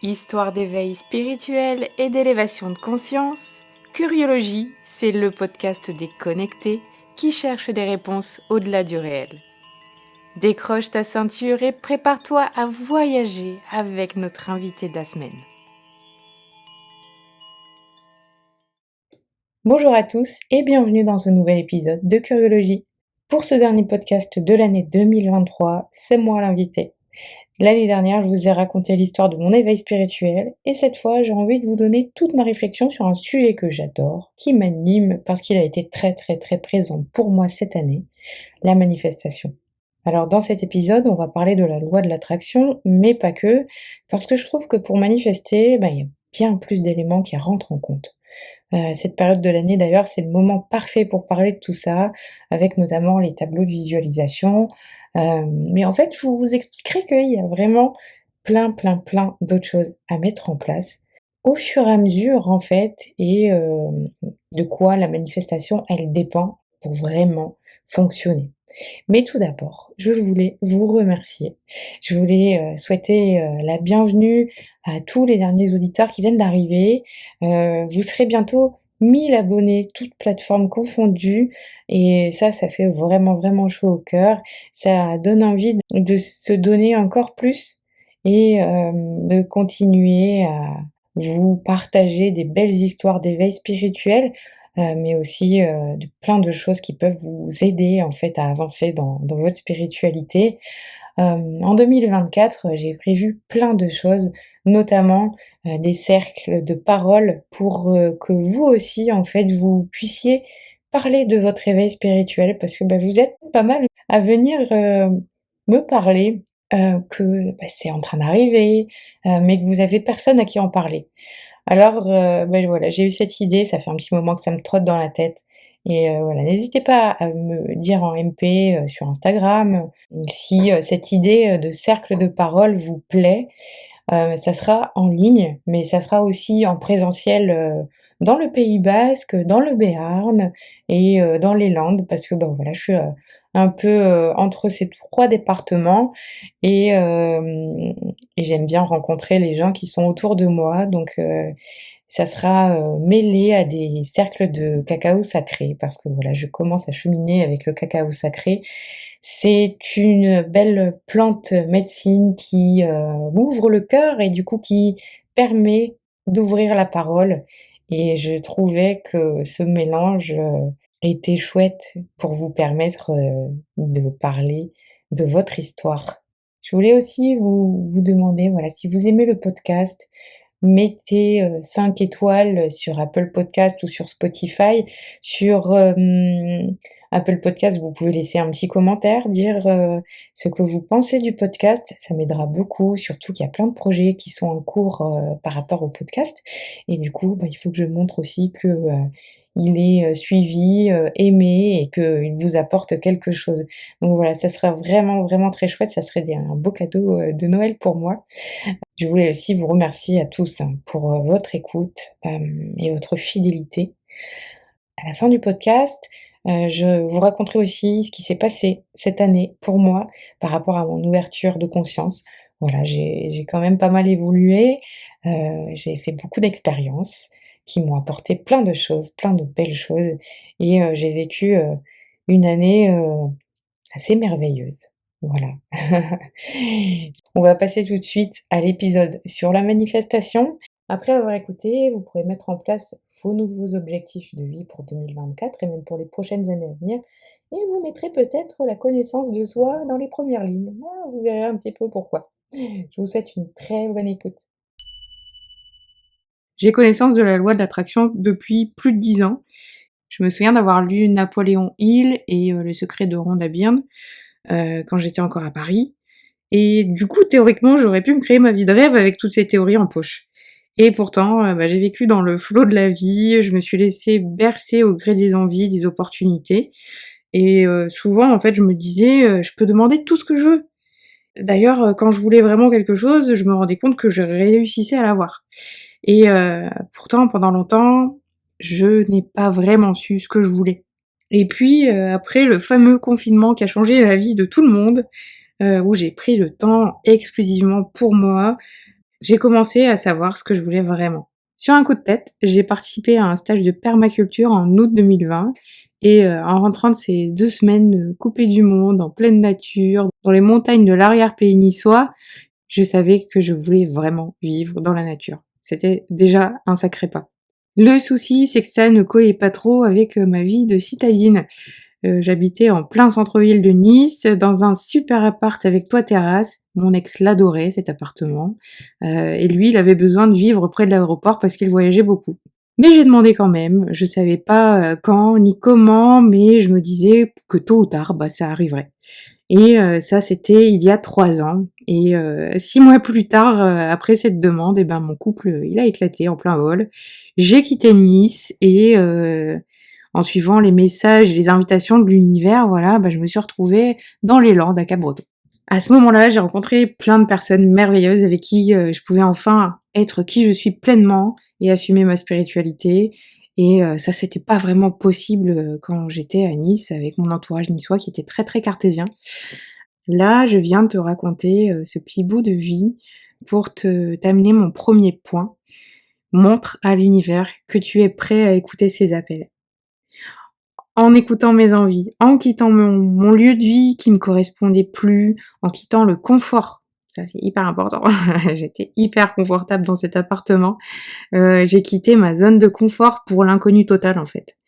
Histoire d'éveil spirituel et d'élévation de conscience, Curiologie, c'est le podcast des connectés qui cherchent des réponses au-delà du réel. Décroche ta ceinture et prépare-toi à voyager avec notre invité de la semaine. Bonjour à tous et bienvenue dans ce nouvel épisode de Curiologie. Pour ce dernier podcast de l'année 2023, c'est moi l'invité. L'année dernière, je vous ai raconté l'histoire de mon éveil spirituel et cette fois, j'ai envie de vous donner toute ma réflexion sur un sujet que j'adore, qui m'anime parce qu'il a été très présent pour moi cette année, la manifestation. Alors dans cet épisode, on va parler de la loi de l'attraction, mais pas que, parce que je trouve que pour manifester, il y a bien plus d'éléments qui rentrent en compte. Cette période de l'année d'ailleurs, c'est le moment parfait pour parler de tout ça, avec notamment les tableaux de visualisation. Mais en fait, je vous expliquerai qu'il y a vraiment plein d'autres choses à mettre en place au fur et à mesure en fait et de quoi la manifestation, elle dépend pour vraiment fonctionner. Mais tout d'abord, je voulais vous remercier. Je voulais, souhaiter, la bienvenue à tous les derniers auditeurs qui viennent d'arriver. Vous serez bientôt 1000 abonnés, toutes plateformes confondues et ça fait vraiment chaud au cœur. Ça donne envie de se donner encore plus et de continuer à vous partager des belles histoires d'éveil spirituel mais aussi de plein de choses qui peuvent vous aider en fait à avancer dans votre spiritualité. En 2024, j'ai prévu plein de choses, notamment des cercles de parole pour que vous aussi en fait vous puissiez parler de votre éveil spirituel parce que vous êtes pas mal à venir me parler que c'est en train d'arriver, mais que vous avez personne à qui en parler. Alors, voilà, j'ai eu cette idée, ça fait un petit moment que ça me trotte dans la tête et voilà, n'hésitez pas à me dire en MP, sur Instagram, si, cette idée, de cercle de parole vous plaît. Ça sera en ligne, mais ça sera aussi en présentiel, dans le Pays basque, dans le Béarn et dans les Landes parce que, voilà, je suis, un peu, entre ces 3 départements et j'aime bien rencontrer les gens qui sont autour de moi donc ça sera, mêlé à des cercles de cacao sacré parce que, voilà, je commence à cheminer avec le cacao sacré. C'est une belle plante médecine qui, ouvre le cœur et du coup qui permet d'ouvrir la parole et je trouvais que ce mélange, était chouette pour vous permettre, de parler de votre histoire. Je voulais aussi vous demander, voilà, si vous aimez le podcast, mettez, 5 étoiles sur Apple Podcast ou sur Spotify. Sur, Apple Podcast, vous pouvez laisser un petit commentaire, dire, ce que vous pensez du podcast. Ça m'aidera beaucoup, surtout qu'il y a plein de projets qui sont en cours, par rapport au podcast et du coup, il faut que je montre aussi que, il est, suivi, aimé et qu'il vous apporte quelque chose. Donc voilà, ça sera vraiment très chouette, ça serait un beau cadeau, de Noël pour moi. Je voulais aussi vous remercier à tous, pour, votre écoute, et votre fidélité. À la fin du podcast, je vous raconterai aussi ce qui s'est passé cette année pour moi par rapport à mon ouverture de conscience. Voilà, j'ai quand même pas mal évolué, j'ai fait beaucoup d'expériences qui m'ont apporté plein de choses, plein de belles choses et j'ai vécu, une année, assez merveilleuse. Voilà. On va passer tout de suite à l'épisode sur la manifestation. Après avoir écouté, vous pourrez mettre en place vos nouveaux objectifs de vie pour 2024 et même pour les prochaines années à venir. Et vous mettrez peut-être la connaissance de soi dans les premières lignes. Vous verrez un petit peu pourquoi. Je vous souhaite une très bonne écoute. J'ai connaissance de la loi de l'attraction depuis plus de 10 ans. Je me souviens d'avoir lu Napoléon Hill et Le secret de Rhonda Byrne quand j'étais encore à Paris. Et du coup, théoriquement, j'aurais pu me créer ma vie de rêve avec toutes ces théories en poche. Et pourtant, j'ai vécu dans le flot de la vie, je me suis laissée bercer au gré des envies, des opportunités. Et souvent, en fait, je me disais, je peux demander tout ce que je veux. D'ailleurs, quand je voulais vraiment quelque chose, je me rendais compte que je réussissais à l'avoir. Et pourtant, pendant longtemps, je n'ai pas vraiment su ce que je voulais. Et puis, après le fameux confinement qui a changé la vie de tout le monde, où j'ai pris le temps exclusivement pour moi, J'ai commencé à savoir ce que je voulais vraiment. Sur un coup de tête, j'ai participé à un stage de permaculture en août 2020 et en rentrant de ces 2 semaines, coupées du monde, en pleine nature, dans les montagnes de l'arrière-pays niçois, je savais que je voulais vraiment vivre dans la nature. C'était déjà un sacré pas. Le souci, c'est que ça ne collait pas trop avec, ma vie de citadine. J'habitais en plein centre-ville de Nice, dans un super appart avec toit terrasse. Mon ex l'adorait cet appartement, et lui, il avait besoin de vivre près de l'aéroport parce qu'il voyageait beaucoup. Mais j'ai demandé quand même, je savais pas, quand ni comment, mais je me disais que tôt ou tard, bah, ça arriverait. Et ça, c'était il y a 3 ans et 6 mois plus tard, après cette demande et ben, mon couple, il a éclaté en plein vol. J'ai quitté Nice et en suivant les messages et les invitations de l'univers, voilà, bah, je me suis retrouvée dans les Landes à Cap-Breton. À ce moment-là, j'ai rencontré plein de personnes merveilleuses avec qui, je pouvais enfin être qui je suis pleinement et assumer ma spiritualité et ça, c'était pas vraiment possible, quand j'étais à Nice avec mon entourage niçois qui était très, très cartésien. Là, je viens de te raconter, ce petit bout de vie pour t'amener mon premier point. Montre à l'univers que tu es prêt à écouter ses appels. En écoutant mes envies, en quittant mon lieu de vie qui me correspondait plus, en quittant le confort. Ça, c'est hyper important. J'étais hyper confortable dans cet appartement. J'ai quitté ma zone de confort pour l'inconnu total, en fait.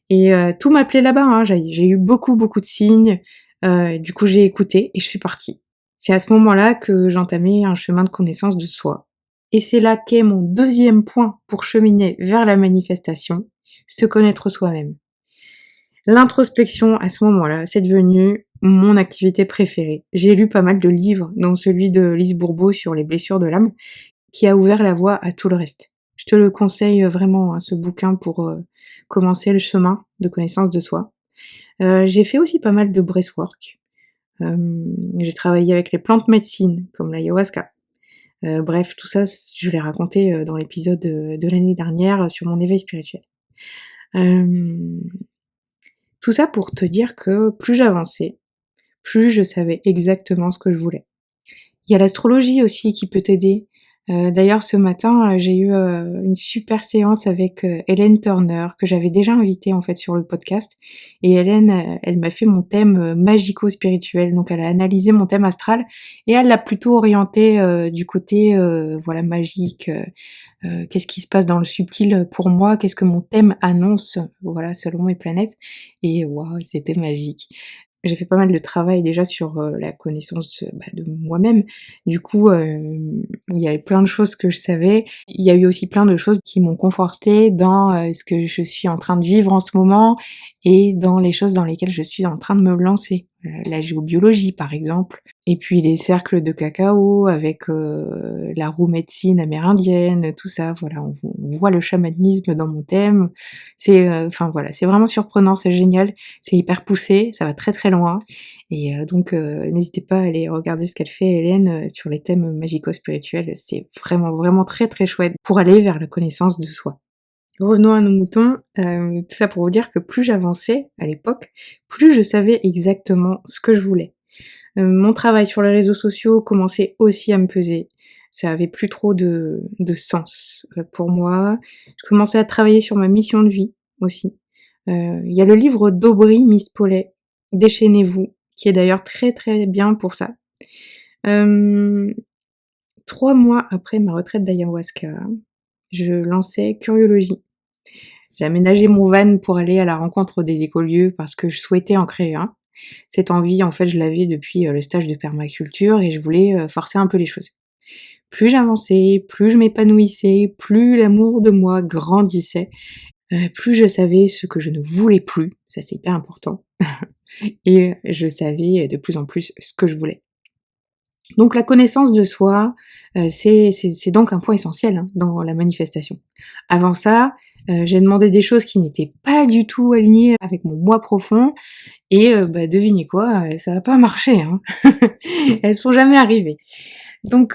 Et tout m'appelait là-bas, hein. J'ai eu beaucoup, beaucoup de signes. Du coup, j'ai écouté et je suis partie. C'est à ce moment-là que j'entamais un chemin de connaissance de soi. Et c'est là qu'est mon deuxième point pour cheminer vers la manifestation, se connaître soi-même. L'introspection, à ce moment-là, c'est devenu mon activité préférée. J'ai lu pas mal de livres, dont celui de Lise Bourbeau sur les blessures de l'âme, qui a ouvert la voie à tout le reste. Je te le conseille vraiment, hein, ce bouquin pour commencer le chemin de connaissance de soi. J'ai fait aussi pas mal de breathwork. J'ai travaillé avec les plantes médecines, comme l'ayahuasca. Bref, tout ça, je l'ai raconté dans l'épisode de l'année dernière sur mon éveil spirituel. Tout ça pour te dire que plus j'avançais, plus je savais exactement ce que je voulais. Il y a l'astrologie aussi qui peut t'aider. D'ailleurs ce matin, j'ai eu, une super séance avec, Hélène Turner que j'avais déjà invitée en fait sur le podcast et Hélène, elle m'a fait mon thème, magico-spirituel. Donc elle a analysé mon thème astral et elle l'a plutôt orienté, du côté, voilà magique, qu'est-ce qui se passe dans le subtil, pour moi? Qu'est-ce que mon thème annonce? Voilà, selon mes planètes et waouh, c'était magique. J'ai fait pas mal de travail déjà sur, la connaissance, bah, de moi-même. Du coup, il y avait plein de choses que je savais. Il y a eu aussi plein de choses qui m'ont confortée dans, ce que je suis en train de vivre en ce moment et dans les choses dans lesquelles je suis en train de me lancer. La géobiologie par exemple et puis les cercles de cacao avec, la roue médecine amérindienne, tout ça, voilà, on voit le chamanisme dans mon thème. C'est, enfin voilà, c'est vraiment surprenant, c'est génial, c'est hyper poussé, ça va très, très loin et donc n'hésitez pas à aller regarder ce qu'elle fait Hélène, sur les thèmes magico-spirituels, c'est vraiment, vraiment très, très chouette pour aller vers la connaissance de soi. Revenons à nos moutons, tout ça pour vous dire que plus j'avançais à l'époque, plus je savais exactement ce que je voulais. Mon travail sur les réseaux sociaux commençait aussi à me peser. Ça avait plus trop de sens, pour moi. Je commençais à travailler sur ma mission de vie aussi. Il y a le livre d'Aubry Miss Paulet, Déchaînez-vous, qui est d'ailleurs très, très bien pour ça. Hem, 3 mois après ma retraite d'ayahuasca, je lançais Curiologie. J'ai aménagé mon van pour aller à la rencontre des écolieux parce que je souhaitais en créer un. Cette envie, en fait, je l'avais depuis, le stage de permaculture et je voulais, forcer un peu les choses. Plus j'avançais, plus je m'épanouissais, plus l'amour de moi grandissait, plus je savais ce que je ne voulais plus, ça c'est hyper important, et je savais de plus en plus ce que je voulais. Donc la connaissance de soi, c'est donc un point essentiel, hein, dans la manifestation. Avant ça, j'ai demandé des choses qui n'étaient pas du tout alignées avec mon moi profond et bah, devinez quoi? Ça a pas marché, hein. Elles sont jamais arrivées. Donc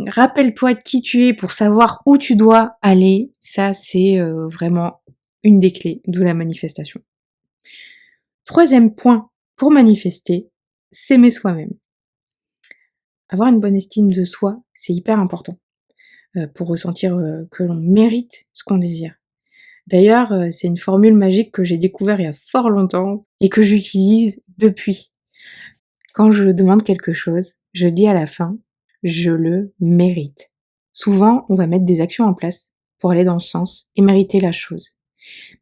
rappelle-toi de qui tu es pour savoir où tu dois aller, ça c'est, vraiment une des clés de la manifestation. Troisième point pour manifester, s'aimer soi-même. avoir une bonne estime de soi, c'est hyper important pour ressentir que l'on mérite ce qu'on désire. D'ailleurs, c'est une formule magique que j'ai découvert il y a fort longtemps et que j'utilise depuis. Quand je demande quelque chose, je dis à la fin, je le mérite. Souvent, on va mettre des actions en place pour aller dans ce sens et mériter la chose.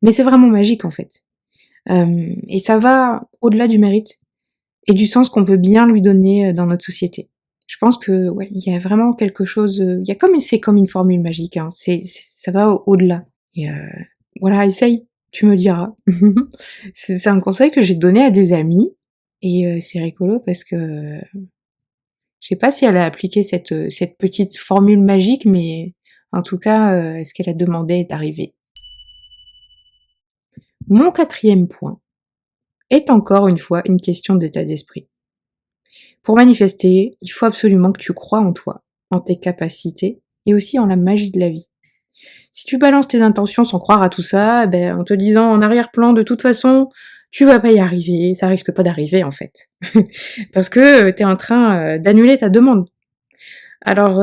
Mais c'est vraiment magique en fait. Et ça va au-delà du mérite et du sens qu'on veut bien lui donner dans notre société. Je pense que ouais, il y a vraiment quelque chose. C'est comme une formule magique. Hein, ça va au-delà. Et voilà, essaye. Tu me diras. C'est un conseil que j'ai donné à des amis et c'est rigolo parce que je sais pas si elle a appliqué cette petite formule magique, mais en tout cas, ce qu'elle a demandé est arrivé. Mon 4e point est encore une fois une question d'état d'esprit. Pour manifester, il faut absolument que tu crois en toi, en tes capacités et aussi en la magie de la vie. Si tu balances tes intentions sans croire à tout ça, en te disant en arrière-plan de toute façon, tu vas pas y arriver, ça risque pas d'arriver en fait. Parce que t'es en train d'annuler ta demande. Alors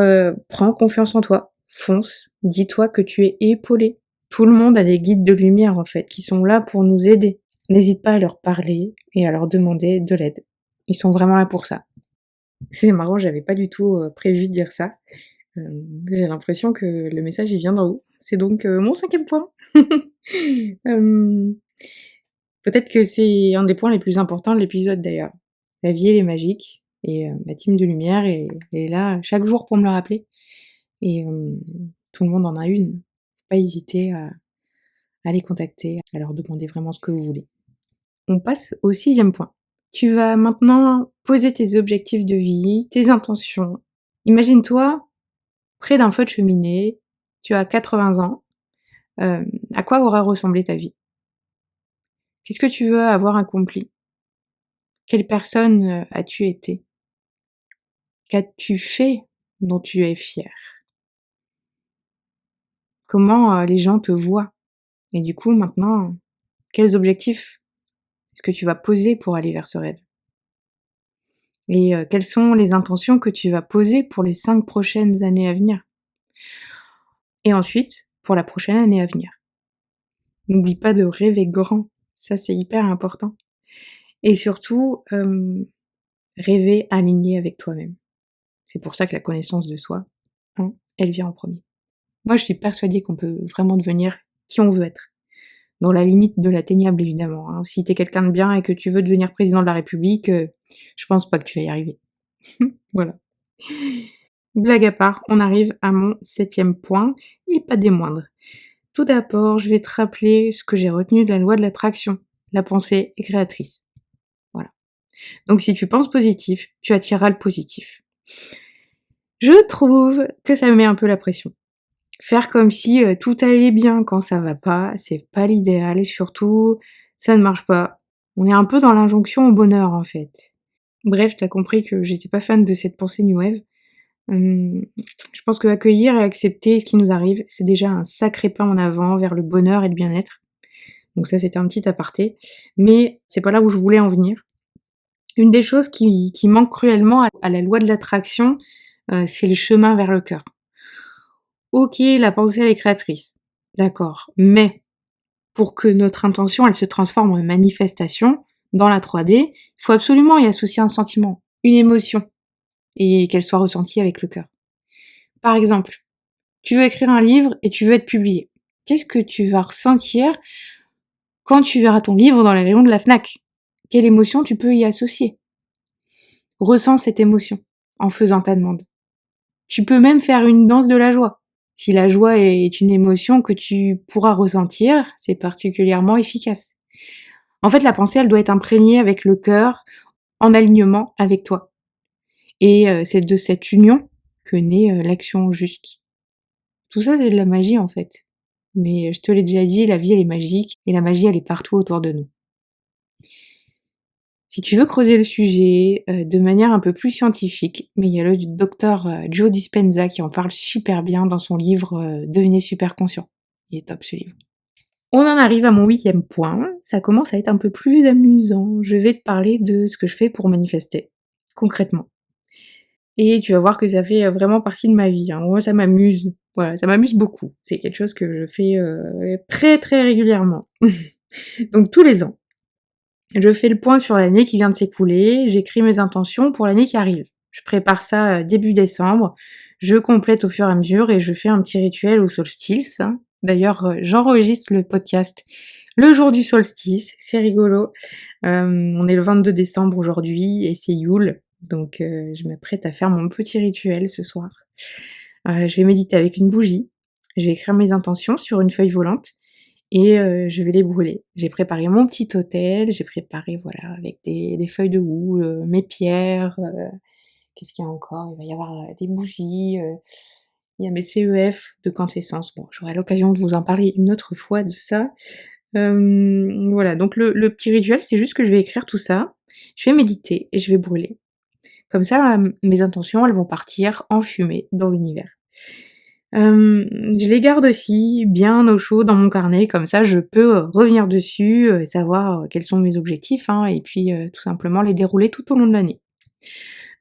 prends confiance en toi, fonce, dis-toi que tu es épaulé. Tout le monde a des guides de lumière en fait, qui sont là pour nous aider. N'hésite pas à leur parler et à leur demander de l'aide. Ils sont vraiment là pour ça. C'est marrant, j'avais pas du tout prévu de dire ça. J'ai l'impression que le message il vient d'en haut. C'est donc mon 5e point. Peut-être que c'est un des points les plus importants de l'épisode d'ailleurs. La vie elle est magique et ma team de lumière est là chaque jour pour me le rappeler. Et tout le monde en a une. Faut pas hésiter à les contacter, à leur demander vraiment ce que vous voulez. On passe au 6e point. Tu vas maintenant poser tes objectifs de vie, tes intentions. Imagine-toi près d'un feu de cheminée, tu as 80 ans, à quoi aura ressemblé ta vie? Qu'est-ce que tu veux avoir accompli? Quelle personne as-tu été? Qu'as-tu fait dont tu es fier? Comment les gens te voient? Et du coup, maintenant, quels objectifs est-ce que tu vas poser pour aller vers ce rêve? Et quelles sont les intentions que tu vas poser pour les 5 prochaines années à venir? Et ensuite, pour la prochaine année à venir. N'oublie pas de rêver grand, ça c'est hyper important. Et surtout, rêver aligné avec toi-même. C'est pour ça que la connaissance de soi, hein, elle vient en premier. Moi, je suis persuadée qu'on peut vraiment devenir qui on veut être. Dans la limite de l'atteignable, évidemment. Hein. Si t'es quelqu'un de bien et que tu veux devenir président de la République, je pense pas que tu vas y arriver. Voilà. Blague à part, on arrive à mon 7e point, et pas des moindres. Tout d'abord, je vais te rappeler ce que j'ai retenu de la loi de l'attraction. La pensée est créatrice. Voilà. Donc si tu penses positif, tu attireras le positif. Je trouve que ça me met un peu la pression. Faire comme si tout allait bien quand ça va pas, c'est pas l'idéal et surtout, ça ne marche pas. On est un peu dans l'injonction au bonheur en fait. Bref, t'as compris que j'étais pas fan de cette pensée New Wave. Je pense que accueillir et accepter ce qui nous arrive, c'est déjà un sacré pas en avant vers le bonheur et le bien-être. Donc ça, c'était un petit aparté. Mais c'est pas là où je voulais en venir. Une des choses qui manque cruellement à la loi de l'attraction, c'est le chemin vers le cœur. Ok, la pensée, elle est créatrice. D'accord. Mais pour que notre intention, elle se transforme en manifestation dans la 3D, il faut absolument y associer un sentiment, une émotion, et qu'elle soit ressentie avec le cœur. Par exemple, tu veux écrire un livre et tu veux être publié. Qu'est-ce que tu vas ressentir quand tu verras ton livre dans les rayons de la Fnac? Quelle émotion tu peux y associer? Ressens cette émotion en faisant ta demande. Tu peux même faire une danse de la joie. Si la joie est une émotion que tu pourras ressentir, c'est particulièrement efficace. En fait, la pensée, elle doit être imprégnée avec le cœur, en alignement avec toi. Et c'est de cette union que naît l'action juste. Tout ça, c'est de la magie, en fait. Mais je te l'ai déjà dit, la vie, elle est magique, et la magie, elle est partout autour de nous. Si tu veux creuser le sujet de manière un peu plus scientifique, mais il y a le docteur Joe Dispenza qui en parle super bien dans son livre Devenez super conscient. Il est top ce livre. On en arrive à mon 8e point, ça commence à être un peu plus amusant. Je vais te parler de ce que je fais pour manifester, concrètement. et tu vas voir que ça fait vraiment partie de ma vie, hein. Moi, ça m'amuse. Voilà, ça m'amuse beaucoup. C'est quelque chose que je fais très très régulièrement. Donc tous les ans, je fais le point sur l'année qui vient de s'écouler, j'écris mes intentions pour l'année qui arrive. Je prépare ça début décembre, je complète au fur et à mesure et je fais un petit rituel au solstice, hein. D'ailleurs, j'enregistre le podcast le jour du solstice, c'est rigolo. On est le 22 décembre aujourd'hui et c'est Yule, donc je m'apprête à faire mon petit rituel ce soir. Je vais méditer avec une bougie, je vais écrire mes intentions sur une feuille volante et je vais les brûler. J'ai préparé mon petit autel, j'ai préparé voilà avec des feuilles de houx, mes pierres, qu'est-ce qu'il y a encore? Il va y avoir, des bougies, il y a mes CEF de quintessence. Bon, j'aurai l'occasion de vous en parler une autre fois de ça. Voilà, donc le petit rituel, c'est juste que je vais écrire tout ça, je vais méditer et je vais brûler. Comme ça, mes intentions, elles vont partir en fumée dans l'univers. Je les garde aussi bien au chaud dans mon carnet, comme ça je peux revenir dessus, savoir quels sont mes objectifs, hein, et puis tout simplement les dérouler tout au long de l'année.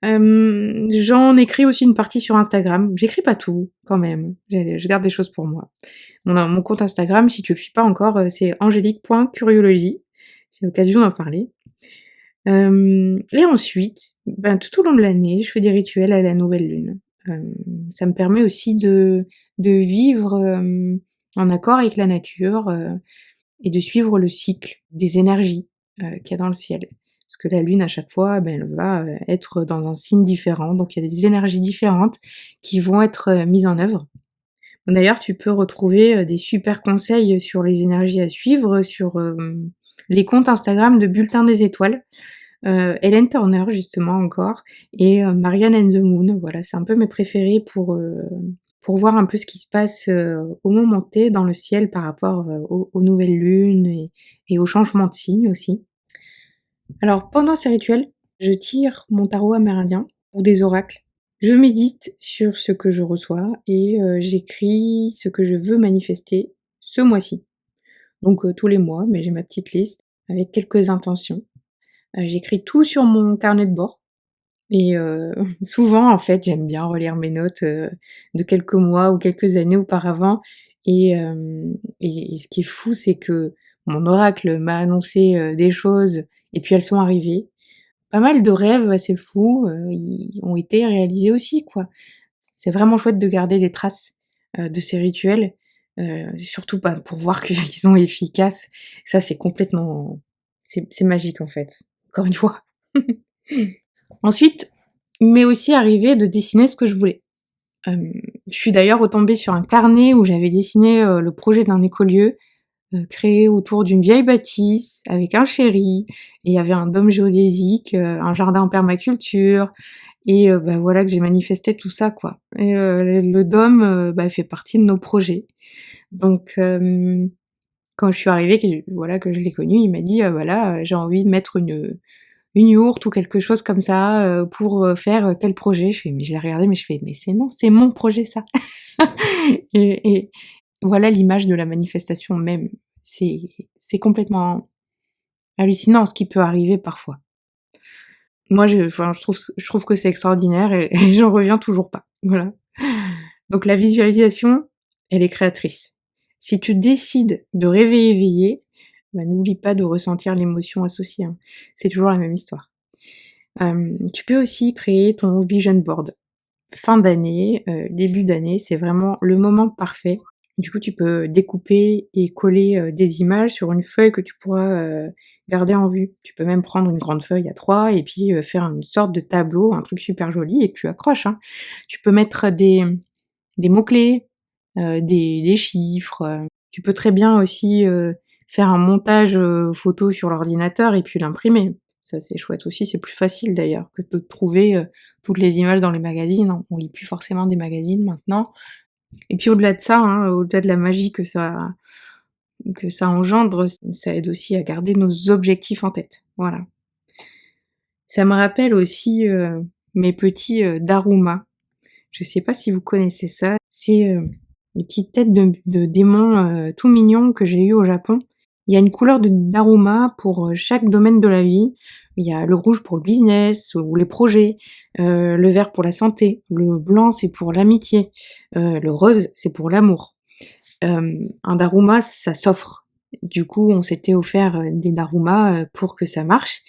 J'en écris aussi une partie sur Instagram. J'écris pas tout, quand même. Je garde des choses pour moi. Mon compte Instagram, si tu le suis pas encore, c'est angélique.curiologie. C'est l'occasion d'en parler. Et ensuite, ben, tout au long de l'année, je fais des rituels à la nouvelle lune. Ça me permet aussi de vivre en accord avec la nature et de suivre le cycle des énergies qu'il y a dans le ciel. Parce que la lune, à chaque fois, ben, elle va être dans un signe différent. Donc il y a des énergies différentes qui vont être mises en œuvre. D'ailleurs, tu peux retrouver des super conseils sur les énergies à suivre sur les comptes Instagram de Bulletin des Étoiles. Hélène Turner justement encore et Marianne and the Moon, voilà, c'est un peu mes préférés pour voir un peu ce qui se passe, au moment T dans le ciel par rapport, aux nouvelles lunes et aux changements de signes aussi. Alors pendant ces rituels, je tire mon tarot amérindien ou des oracles. Je médite sur ce que je reçois et j'écris ce que je veux manifester ce mois-ci. Donc tous les mois, mais j'ai ma petite liste avec quelques intentions. J'écris tout sur mon carnet de bord et souvent, en fait, j'aime bien relire mes notes, de quelques mois ou quelques années auparavant et ce qui est fou, c'est que mon oracle m'a annoncé, des choses et puis elles sont arrivées. Pas mal de rêves assez fous, ils ont été réalisés aussi, quoi. C'est vraiment chouette de garder des traces, de ces rituels, surtout, bah, pour voir qu'ils sont efficaces. Ça, c'est complètement c'est magique, en fait, encore une fois. Ensuite, il m'est aussi arrivé de dessiner ce que je voulais. Je suis d'ailleurs retombée sur un carnet où j'avais dessiné, le projet d'un écolieu, créé autour d'une vieille bâtisse avec un chéri et il y avait un dôme géodésique, un jardin en permaculture et bah, voilà que j'ai manifesté tout ça, quoi et le dôme, bah, fait partie de nos projets. Donc quand je suis arrivée, que je l'ai connu, il m'a dit: «Voilà, j'ai envie de mettre une yourte ou quelque chose comme ça, pour, faire, tel projet». Je fais mais je l'ai regardé, mais je fais: «Mais c'est non, c'est mon projet ça». Et voilà l'image de la manifestation même. C'est complètement hallucinant ce qui peut arriver parfois. Moi enfin je trouve que c'est extraordinaire et et j'en reviens toujours pas. Voilà. Donc la visualisation, elle est créatrice. Si tu décides de rêver éveillé, bah, n'oublie pas de ressentir l'émotion associée, hein. C'est toujours la même histoire. Tu peux aussi créer ton vision board. Fin d'année, début d'année, c'est vraiment le moment parfait. Du coup, tu peux découper et coller, des images sur une feuille que tu pourras, garder en vue. Tu peux même prendre une grande feuille A3 et puis, faire une sorte de tableau, un truc super joli et que tu accroches, hein. Tu peux mettre des mots-clés, des chiffres, tu peux très bien aussi, faire un montage, photo sur l'ordinateur et puis l'imprimer. Ça, c'est chouette aussi, c'est plus facile d'ailleurs que de trouver, toutes les images dans les magazines, hein. On lit plus forcément des magazines maintenant et puis au-delà de ça, hein, au-delà de la magie que ça engendre, ça aide aussi à garder nos objectifs en tête. Voilà. Ça me rappelle aussi, mes petits, daruma. Je sais pas si vous connaissez ça, c'est, des petites têtes de démons, tout mignons que j'ai eues au Japon Il y a une couleur d'aroma pour chaque domaine de la vie. Il y a le rouge pour le business ou les projets, le vert pour la santé, le blanc c'est pour l'amitié, le rose c'est pour l'amour. Un daruma, ça s'offre. Du coup, on s'était offert des darumas pour que ça marche.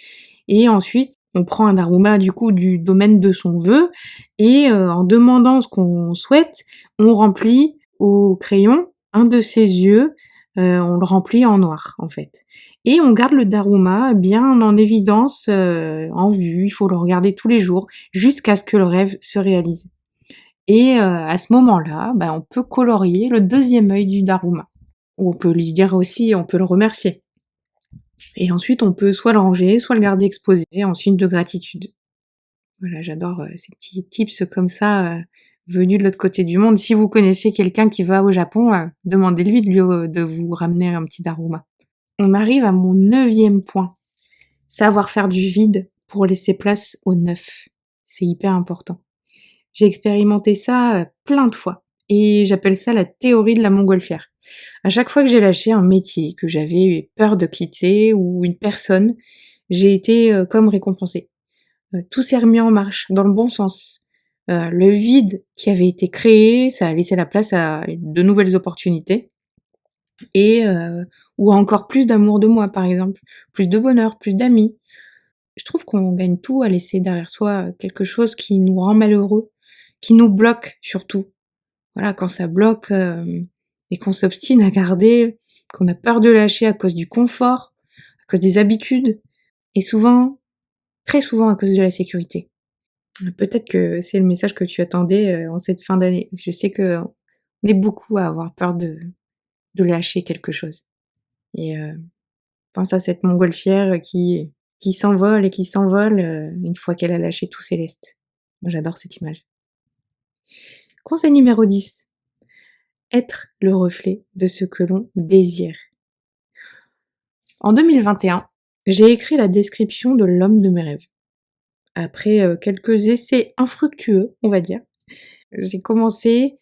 Et ensuite, on prend un daruma du coup du domaine de son vœu et en demandant ce qu'on souhaite, on remplit au crayon un de ses yeux, on le remplit en noir en fait. Et on garde le daruma bien en évidence, en vue, il faut le regarder tous les jours jusqu'à ce que le rêve se réalise. Et à ce moment-là, bah, on peut colorier le deuxième œil du daruma. Ou on peut lui dire aussi, on peut le remercier. Et ensuite, on peut soit le ranger, soit le garder exposé en signe de gratitude. Voilà, j'adore ces petits tips comme ça, venus de l'autre côté du monde. Si vous connaissez quelqu'un qui va au Japon, demandez-lui de vous ramener un petit daruma. On arrive à mon 9e point. Savoir faire du vide pour laisser place au neuf. C'est hyper important. J'ai expérimenté ça plein de fois et j'appelle ça la théorie de la montgolfière. À chaque fois que j'ai lâché un métier que j'avais peur de quitter ou une personne, j'ai été comme récompensée. Tout s'est remis en marche, dans le bon sens. Le vide qui avait été créé, ça a laissé la place à de nouvelles opportunités et ou à encore plus d'amour de moi, par exemple, plus de bonheur, plus d'amis. Je trouve qu'on gagne tout à laisser derrière soi quelque chose qui nous rend malheureux, qui nous bloque surtout. Voilà, quand ça bloque et qu'on s'obstine à garder, qu'on a peur de lâcher à cause du confort, à cause des habitudes, et souvent, très souvent à cause de la sécurité. Peut-être que c'est le message que tu attendais en cette fin d'année. Je sais que on est beaucoup à avoir peur de lâcher quelque chose. Et pense à cette montgolfière qui s'envole et qui s'envole une fois qu'elle a lâché tous ses lestes. Moi j'adore cette image. Conseil numéro 10. Être le reflet de ce que l'on désire. En 2021, j'ai écrit la description de l'homme de mes rêves. Après quelques essais infructueux, on va dire, j'ai commencé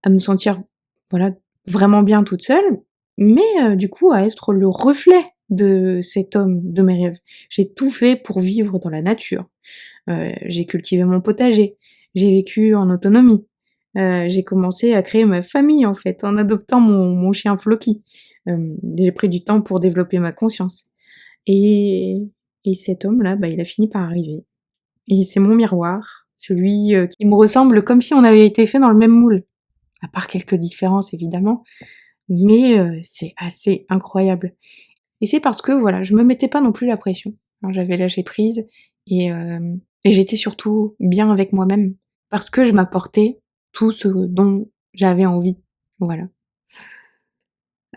à me sentir, voilà, vraiment bien toute seule, mais du coup à être le reflet de cet homme de mes rêves. J'ai tout fait pour vivre dans la nature. J'ai cultivé mon potager, j'ai vécu en autonomie. J'ai commencé à créer ma famille en fait, en adoptant mon chien Floki. J'ai pris du temps pour développer ma conscience. Et, et cet homme-là, bah, il a fini par arriver. Et c'est mon miroir, celui qui me ressemble comme si on avait été fait dans le même moule. À part quelques différences évidemment, mais c'est assez incroyable. Et c'est parce que voilà, je me mettais pas non plus la pression. Alors, j'avais lâché prise et, et j'étais surtout bien avec moi-même parce que je m'apportais tout ce dont j'avais envie. Voilà.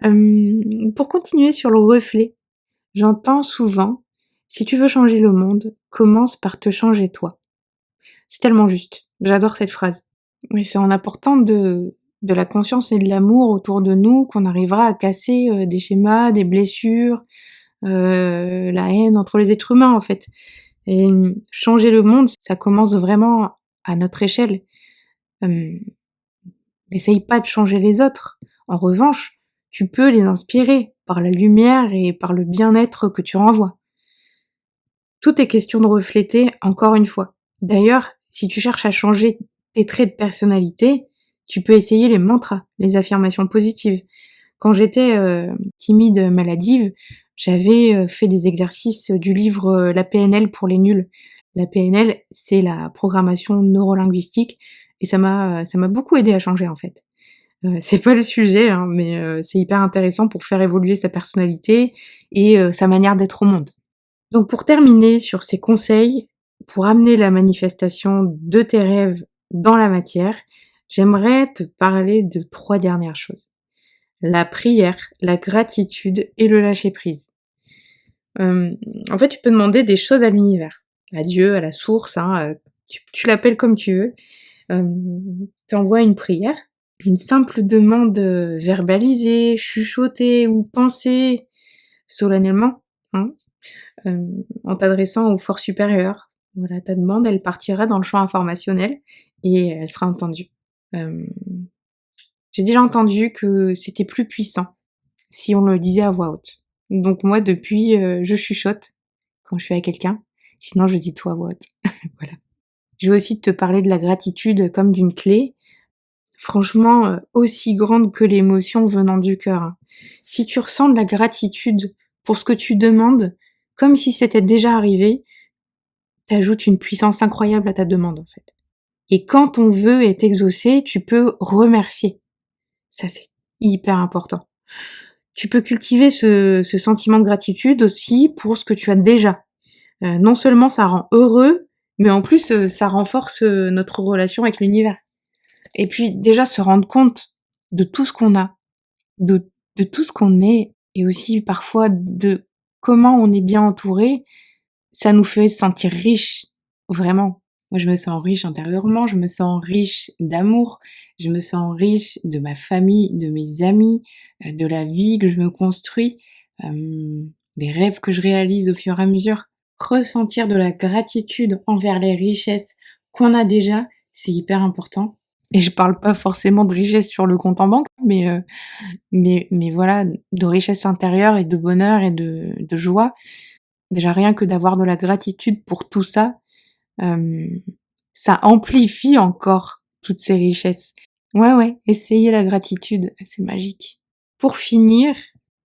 Pour continuer sur le reflet, j'entends souvent si tu veux changer le monde, commence par te changer toi. C'est tellement juste. J'adore cette phrase. Mais c'est en apportant de la conscience et de l'amour autour de nous qu'on arrivera à casser des schémas, des blessures, la haine entre les êtres humains en fait. Et changer le monde, ça commence vraiment à notre échelle. N'essaye pas de changer les autres. En revanche, tu peux les inspirer par la lumière et par le bien-être que tu renvoies. Tout est question de refléter encore une fois. D'ailleurs, si tu cherches à changer tes traits de personnalité, tu peux essayer les mantras, les affirmations positives. Quand j'étais timide, maladive, j'avais fait des exercices du livre La PNL pour les nuls. La PNL, c'est la programmation neurolinguistique et ça m'a beaucoup aidé à changer en fait. C'est pas le sujet, hein, mais c'est hyper intéressant pour faire évoluer sa personnalité et sa manière d'être au monde. Donc pour terminer sur ces conseils, pour amener la manifestation de tes rêves dans la matière, j'aimerais te parler de 3 dernières choses. La prière, la gratitude et le lâcher-prise. En fait, tu peux demander des choses à l'univers, à Dieu, à la source, hein, tu l'appelles comme tu veux. Tu envoies une prière, une simple demande verbalisée, chuchotée ou pensée solennellement, hein, en t'adressant aux forces supérieures. Voilà, ta demande, elle partira dans le champ informationnel et elle sera entendue. J'ai déjà entendu que c'était plus puissant si on le disait à voix haute. Donc moi, depuis, je chuchote quand je suis avec quelqu'un. Sinon, je dis toi what. Voilà. Je veux aussi te parler de la gratitude comme d'une clé. Franchement, aussi grande que l'émotion venant du cœur, hein. Si tu ressens de la gratitude pour ce que tu demandes, comme si c'était déjà arrivé, t'ajoutes une puissance incroyable à ta demande, en fait. Et quand ton vœu est exaucé, tu peux remercier. Ça, c'est hyper important. Tu peux cultiver ce sentiment de gratitude aussi pour ce que tu as déjà. Non seulement ça rend heureux, mais en plus, ça renforce notre relation avec l'univers. Et puis déjà se rendre compte de tout ce qu'on a, de tout ce qu'on est, et aussi parfois de comment on est bien entouré, ça nous fait se sentir riche, vraiment. Moi, je me sens riche intérieurement, je me sens riche d'amour, je me sens riche de ma famille, de mes amis, de la vie que je me construis, des rêves que je réalise au fur et à mesure. Ressentir de la gratitude envers les richesses qu'on a déjà, c'est hyper important. Et je parle pas forcément de richesse sur le compte en banque, mais voilà, de richesse intérieure et de bonheur et de joie. Déjà rien que d'avoir de la gratitude pour tout ça, ça amplifie encore toutes ces richesses. Ouais, essayez la gratitude, c'est magique. Pour finir,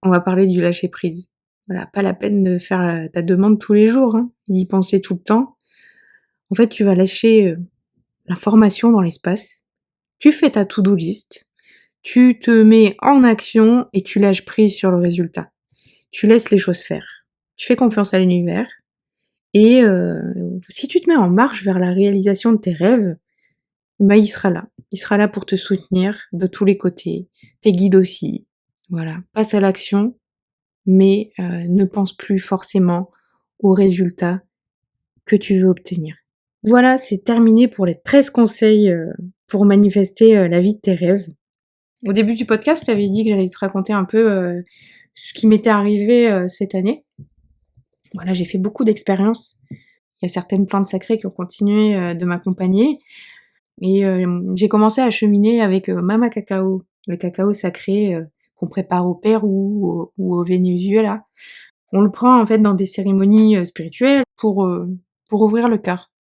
on va parler du lâcher prise. Voilà, pas la peine de faire ta demande tous les jours, hein, d'y penser tout le temps. En fait, tu vas lâcher l'information dans l'espace. Tu fais ta to-do list. Tu te mets en action et tu lâches prise sur le résultat. Tu laisses les choses faire. Tu fais confiance à l'univers. Et si tu te mets en marche vers la réalisation de tes rêves, bah, il sera là. Il sera là pour te soutenir de tous les côtés. Tes guides aussi. Voilà. Passe à l'action, mais ne pense plus forcément aux résultats que tu veux obtenir. Voilà, c'est terminé pour les 13 conseils pour manifester la vie de tes rêves. Au début du podcast, je t'avais dit que j'allais te raconter un peu ce qui m'était arrivé cette année. Voilà, j'ai fait beaucoup d'expériences. Il y a certaines plantes sacrées qui ont continué de m'accompagner. Et j'ai commencé à cheminer avec Mama Cacao, le cacao sacré qu'on prépare au Pérou ou au Venezuela. On le prend en fait dans des cérémonies spirituelles pour ouvrir le cœur.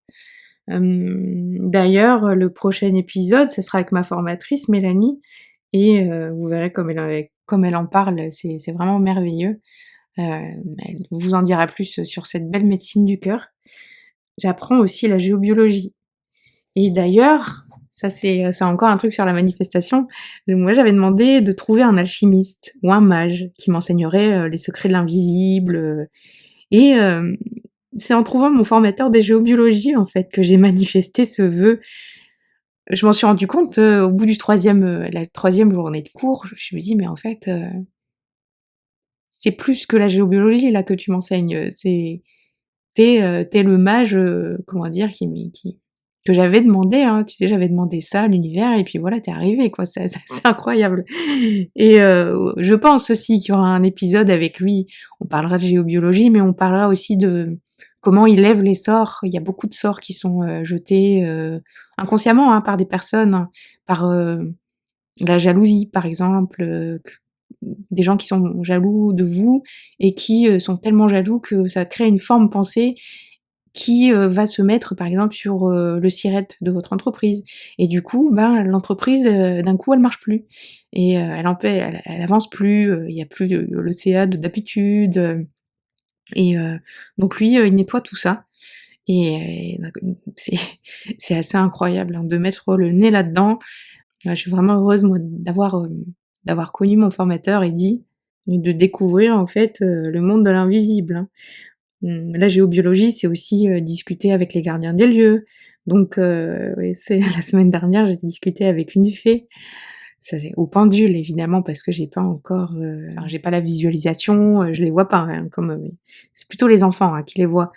D'ailleurs, le prochain épisode, ce sera avec ma formatrice Mélanie, et vous verrez comme elle en parle, c'est vraiment merveilleux. Elle vous en dira plus sur cette belle médecine du cœur. J'apprends aussi la géobiologie. Et d'ailleurs, ça c'est encore un truc sur la manifestation. Moi, j'avais demandé de trouver un alchimiste ou un mage qui m'enseignerait les secrets de l'invisible. Et c'est en trouvant mon formateur de géobiologie, en fait, que j'ai manifesté ce vœu. Je m'en suis rendu compte au bout du la troisième journée de cours. Je me dis, mais en fait, c'est plus que la géobiologie là que tu m'enseignes. T'es le mage, comment dire, que j'avais demandé, hein. Tu sais, j'avais demandé ça à l'univers et puis voilà, t'es arrivé, quoi. C'est incroyable. Et je pense aussi qu'il y aura un épisode avec lui. On parlera de géobiologie, mais on parlera aussi de comment il lève les sorts. Il y a beaucoup de sorts qui sont jetés inconsciemment hein, par des personnes, hein, par la jalousie, par exemple, des gens qui sont jaloux de vous et qui sont tellement jaloux que ça crée une forme pensée qui va se mettre, par exemple, sur le siret de votre entreprise. Et du coup, ben, l'entreprise, d'un coup, elle marche plus. Et elle avance plus, il y a plus le CA d'habitude. Et donc lui, il nettoie tout ça. Et c'est assez incroyable hein, de mettre le nez là-dedans. Je suis vraiment heureuse, moi, d'avoir connu mon formateur Eddy et de découvrir, en fait, le monde de l'invisible, hein. La géobiologie, c'est aussi, discuter avec les gardiens des lieux. Donc ouais, c'est la semaine dernière, j'ai discuté avec une fée. Ça c'est au pendule évidemment parce que j'ai pas encore, enfin j'ai pas la visualisation, je les vois pas, hein, comme, c'est plutôt les enfants, hein, qui les voient.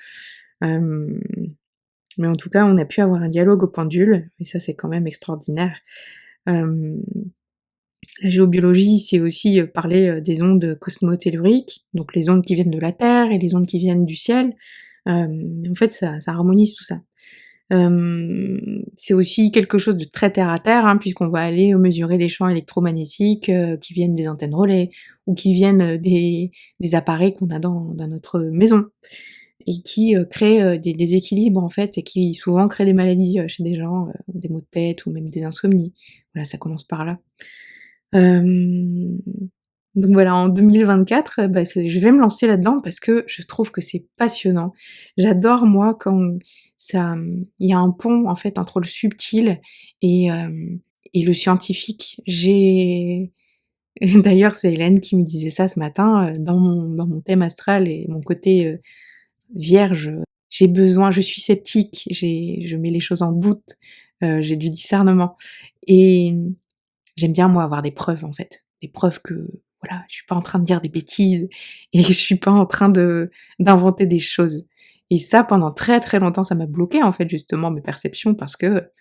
Hem, mais en tout cas, on a pu avoir un dialogue au pendule et ça, c'est quand même extraordinaire. Hem La géobiologie, c'est aussi parler des ondes cosmotelluriques, donc les ondes qui viennent de la Terre et les ondes qui viennent du ciel. En fait, ça harmonise tout ça. C'est aussi quelque chose de très terre à terre, hein, puisqu'on va aller mesurer les champs électromagnétiques qui viennent des antennes relais ou qui viennent des appareils qu'on a dans notre maison et qui créent des déséquilibres en fait et qui souvent créent des maladies chez des gens, des maux de tête ou même des insomnies. Voilà, ça commence par là. Hem, donc voilà, en 2024, bah, je vais me lancer là-dedans parce que je trouve que c'est passionnant. J'adore moi quand il y a un pont en fait entre le subtil et le scientifique. J'ai d'ailleurs c'est Hélène qui me disait ça ce matin, dans mon thème astral et mon côté, vierge, je suis sceptique, je mets les choses en doute, j'ai du discernement et j'aime bien moi avoir des preuves en fait. Des preuves que voilà, je suis pas en train de dire des bêtises et je suis pas en train d'inventer des choses. Et ça pendant très, très longtemps, ça m'a bloqué en fait justement mes perceptions parce que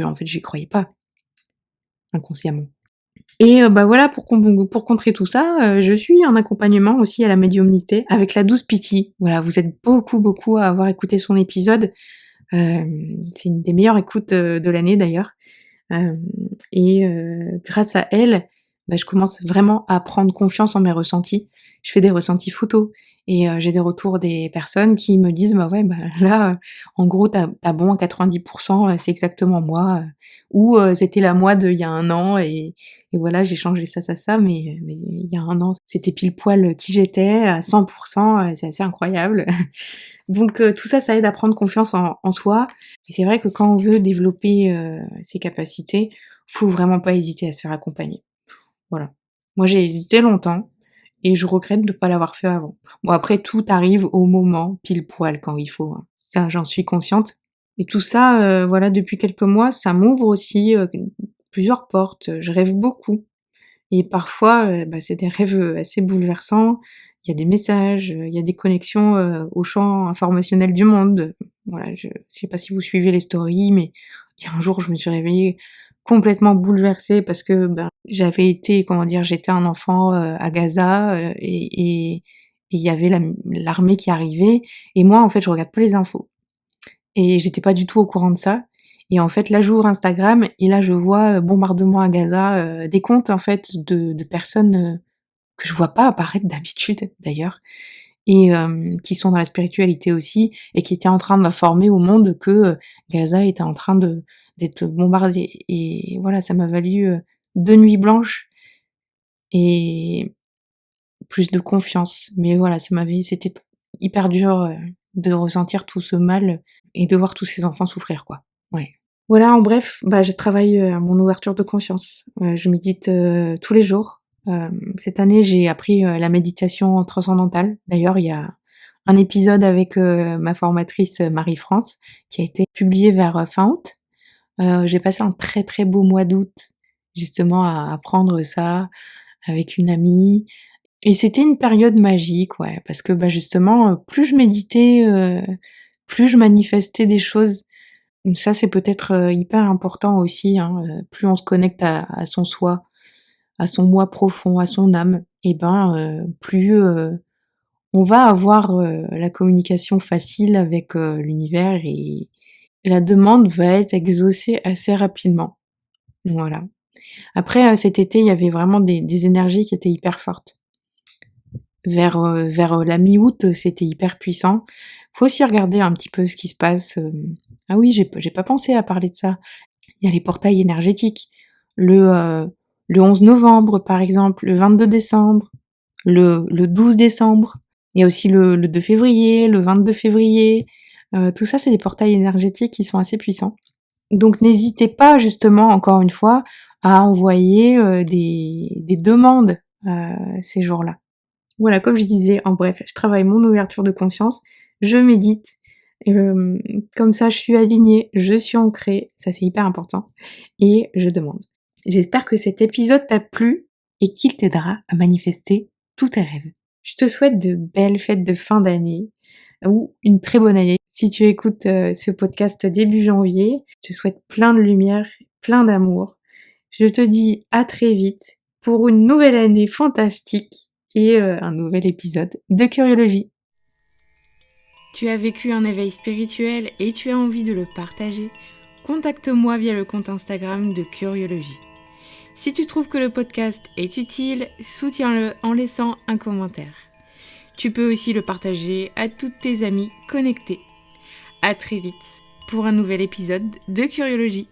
en fait j'y croyais pas, inconsciemment. Et bah voilà pour contrer tout ça, je suis en accompagnement aussi à la médiumnité avec la douce Pity. Voilà, vous êtes beaucoup, beaucoup à avoir écouté son épisode. C'est une des meilleures écoutes, de l'année d'ailleurs. Hem grâce à elle, bah, je commence vraiment à prendre confiance en mes ressentis. Je fais des ressentis photos et j'ai des retours des personnes qui me disent: «Bah, ouais, bah, là, en gros, tu as bon à 90 c'est exactement moi», ou «C'était la moi d'il y a un an et voilà, j'ai changé ça, ça, mais il y a un an, c'était pile poil qui j'étais à 100 c'est assez incroyable». Donc tout ça, ça aide à prendre confiance en soi et c'est vrai que quand on veut développer, ses capacités, faut vraiment pas hésiter à se faire accompagner. Voilà. Moi, j'ai hésité longtemps et je regrette de pas l'avoir fait avant. Bon après tout arrive au moment, pile poil quand il faut, hein. Ça, j'en suis consciente et tout ça, voilà, depuis quelques mois, ça m'ouvre aussi, plusieurs portes. Je rêve beaucoup et parfois, bah, c'est des rêves, assez bouleversants. Il y a des messages, il y a des connexions, au champ informationnel du monde. Voilà, je sais pas si vous suivez les stories, mais il y a un jour, je me suis réveillée complètement bouleversée parce que, ben, j'avais été, comment dire, j'étais un enfant, à Gaza, et il y avait l'armée qui arrivait et moi, en fait, je regarde pas les infos et j'étais pas du tout au courant de ça et en fait, là, j'ouvre Instagram et là, je vois, bombardement à Gaza, des comptes, en fait, de personnes, que je vois pas apparaître d'habitude, d'ailleurs et qui sont dans la spiritualité aussi et qui étaient en train d'informer au monde que, Gaza était en train d'être bombardé et voilà, ça m'a valu, 2 nuits blanches et plus de confiance. Mais voilà, c'était hyper dur, de ressentir tout ce mal et de voir tous ces enfants souffrir, quoi. Ouais. Voilà, en bref, bah, je travaille, à mon ouverture de conscience. Je médite, tous les jours. Cette année, j'ai appris, la méditation transcendantale. D'ailleurs, il y a un épisode avec, ma formatrice, Marie-France, qui a été publié vers, fin août. J'ai passé un très, très beau mois d'août, justement à apprendre ça avec une amie et c'était une période magique, ouais, parce que, bah, justement, plus je méditais, plus je manifestais des choses. Donc ça, c'est peut-être, hyper important aussi, hein, plus on se connecte à son soi, à son moi profond, à son âme et ben, plus, on va avoir, la communication facile avec, l'univers et la demande va être exaucée assez rapidement. Voilà. Après, cet été, il y avait vraiment des énergies qui étaient hyper fortes. Vers la mi-août, c'était hyper puissant. Faut aussi regarder un petit peu ce qui se passe, ah oui, j'ai pas pensé à parler de ça. Il y a les portails énergétiques. Le, heu, le 11 novembre, par exemple, le 22 décembre, le 12 décembre. Il y a aussi le 2 février, le 22 février. Tout ça, c'est des portails énergétiques qui sont assez puissants. Donc n'hésitez pas justement, encore une fois, à envoyer, des demandes, ces jours-là. Voilà, comme je disais, en bref, je travaille mon ouverture de conscience, je médite, hem, comme ça je suis alignée, je suis ancrée, ça c'est hyper important et je demande. J'espère que cet épisode t'a plu et qu'il t'aidera à manifester tous tes rêves. Je te souhaite de belles fêtes de fin d'année ou une très bonne année. Si tu écoutes, ce podcast début janvier, je te souhaite plein de lumière, plein d'amour. Je te dis à très vite pour une nouvelle année fantastique et un nouvel épisode de Curiologie. Tu as vécu un éveil spirituel et tu as envie de le partager? Contacte-moi via le compte Instagram de Curiologie. Si tu trouves que le podcast est utile, soutiens-le en laissant un commentaire. Tu peux aussi le partager à toutes tes amies connectées. À très vite pour un nouvel épisode de Curiologie.